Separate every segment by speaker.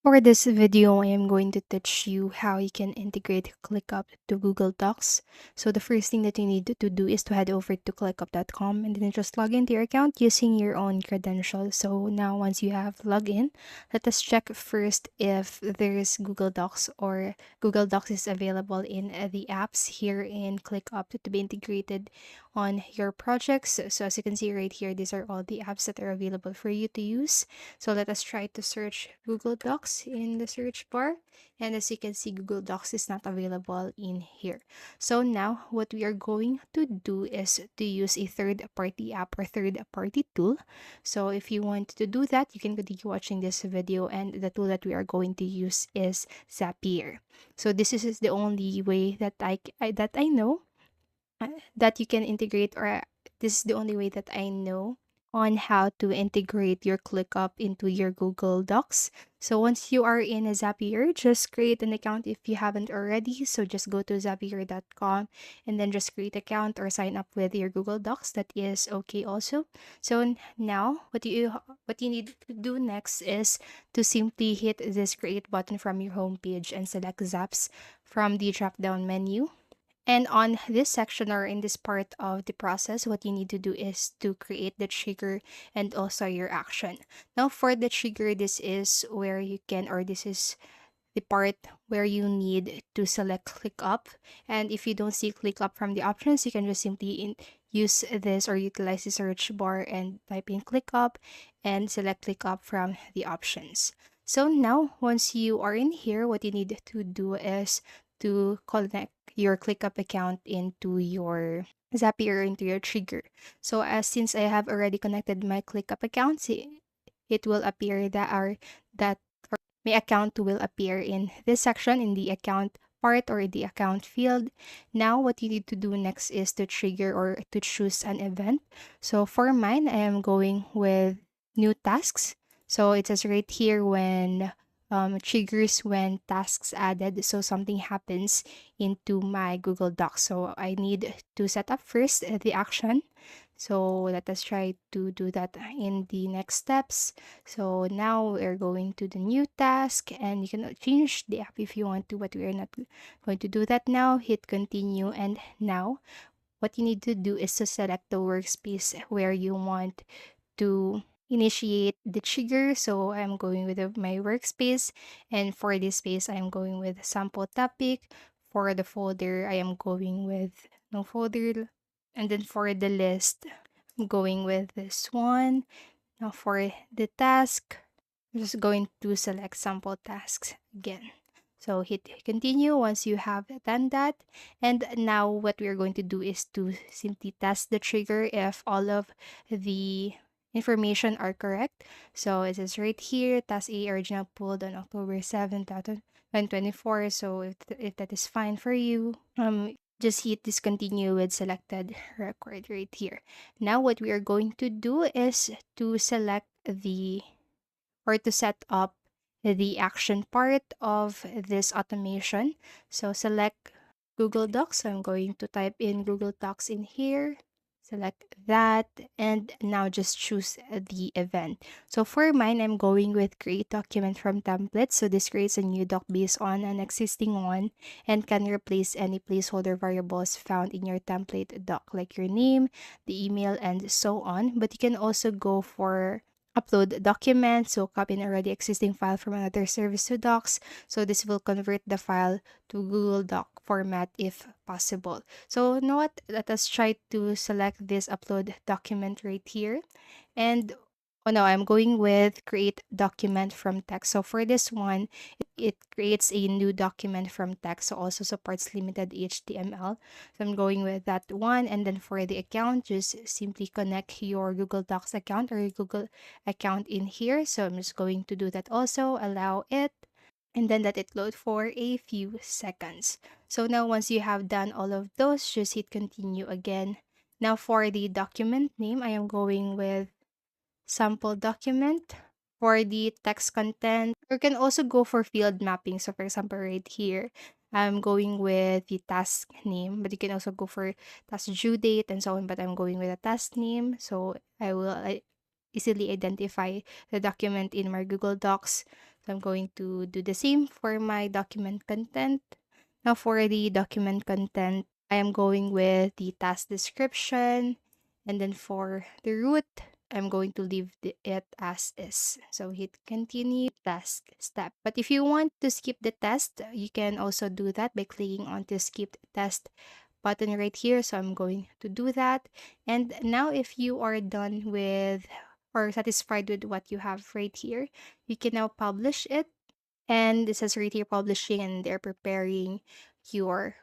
Speaker 1: For this video, I am going to teach you how you can integrate ClickUp to Google Docs. So the first thing that you need to do is to head over to clickup.com and then just log into your account using your own credentials. So now once you have logged in, let us check first if there is Google Docs or Google Docs is available in the apps here in ClickUp to be integrated on your projects. So as you can see right here, these are all the apps that are available for you to use. So let us try to search Google Docs in the search bar. And as you can see, Google Docs is not available in here. So now what we are going to do is to use a third-party app or third-party tool. So if you want to do that, you can continue watching this video, and the tool that we are going to use is Zapier. So this is the only way that I know that you can integrate, or this is the only way that I know on how to integrate your ClickUp into your Google Docs. So once you are in a Zapier, just create an account if you haven't already. So just go to zapier.com and then just create account or sign up with your Google Docs. That is okay also. So now what you need to do next is to simply hit this create button from your homepage and select Zaps from the drop down menu. And on this section or in this part of the process, what you need to do is to create the trigger and also your action. Now, for the trigger, this is where you can, or this is the part where you need to select ClickUp. And if you don't see ClickUp from the options, you can just simply use this or utilize the search bar and type in ClickUp and select ClickUp from the options. So now, once you are in here, what you need to do is to connect your ClickUp account into your Zapier, into your trigger. So as since I have already connected my ClickUp account, it will appear that my account will appear in this section in the account part or the account field. Now what you need to do next is to trigger or to choose an event. So for mine, I am going with new tasks. So it says right here when triggers when tasks added, so something happens into my Google Docs. So I need to set up first the action. So let us try to do that in the next steps. So now we're going to the new task, and you can change the app if you want to, but we are not going to do that now. Hit continue, and now what you need to do is to select the workspace where you want to initiate the trigger. So I'm going with my workspace, and for this space I'm going with sample topic. For the folder, I am going with no folder, and then for the list, I'm going with this one. Now for the task, I'm just going to select sample tasks again. So hit continue once you have done that. And now what we're going to do is to simply test the trigger if all of the information are correct. So it says right here, task A original pulled on October 7th, 2024. So if that is fine for you, just hit discontinue with selected record right here. Now what we are going to do is to select the or to set up the action part of this automation. So select Google Docs. So I'm going to type in Google Docs in here. Select that, and now just choose the event. So for mine, I'm going with create document from template. So this creates a new doc based on an existing one and can replace any placeholder variables found in your template doc, like your name, the email, and so on. But you can also go for upload documents, so copy an already existing file from another service to Docs. So this will convert the file to Google Doc format if possible. So you know what? Let us try to select this upload document right here. And oh no, I'm going with create document from text. So for this one, it creates a new document from text. So also supports limited HTML. So I'm going with that one. And then for the account, just simply connect your Google Docs account or your Google account in here. So I'm just going to do that also. Allow it. And then let it load for a few seconds. So now once you have done all of those, just hit continue again. Now for the document name, I am going with sample document. For the text content, you can also go for field mapping. So for example, right here, I'm going with the task name, but you can also go for task due date and so on, but I'm going with a task name. So I will easily identify the document in my Google Docs. So I'm going to do the same for my document content. Now for the document content, I am going with the task description, and then for the root, I'm going to leave it as is. So hit continue task step. But if you want to skip the test, you can also do that by clicking on the skip test button right here. So I'm going to do that. And now if you are done with or satisfied with what you have right here, you can now publish it. And this is right here publishing, and they're preparing your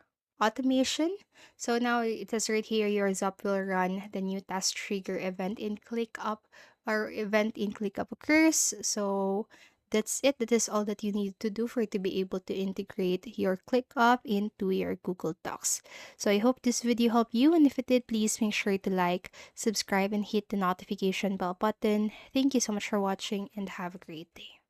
Speaker 1: automation. So now it says right here your Zop will run the new task trigger event in ClickUp, or event in ClickUp occurs. So that's it. That is all that you need to do for it to be able to integrate your ClickUp into your Google Docs. So I hope this video helped you, and if it did, please make sure to like, subscribe, and hit the notification bell button. Thank you so much for watching, and have a great day.